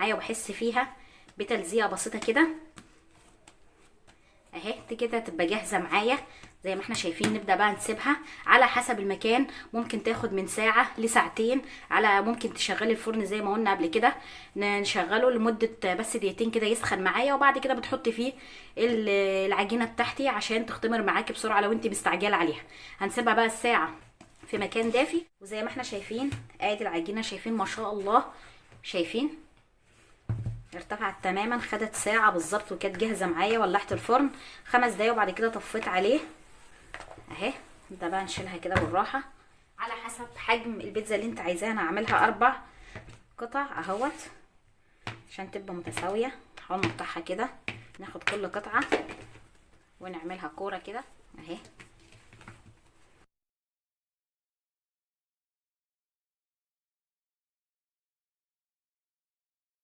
معايا وبحس فيها بتلزيقه بسيطه كده اهي. كده تبقى جاهزه معايا زي ما احنا شايفين. نبدا بقى نسيبها على حسب المكان، ممكن تاخد من ساعه لساعتين، على ممكن تشغلي الفرن زي ما قلنا قبل كده، نشغله لمده بس دقيقتين كده يسخن معايا، وبعد كده بتحطي فيه العجينه بتاعتي عشان تختمر معاكي بسرعه لو انت مستعجله عليها. هنسيبها بقى الساعه في مكان دافي، وزي ما احنا شايفين ادي العجينه، شايفين ما شاء الله، شايفين ارتفعت تماما. خدت ساعه بالظبط وكانت جاهزه معايا. ولعت الفرن 5 دقايق وبعد كده طفيت عليه اهي. ده بقى نشيلها كده بالراحه على حسب حجم البيتزا اللي انت عايزاها. انا هعملها 4 قطع اهوت عشان تبقى متساويه. نحاول نقطعها كده، ناخد كل قطعه ونعملها كوره كده اهي.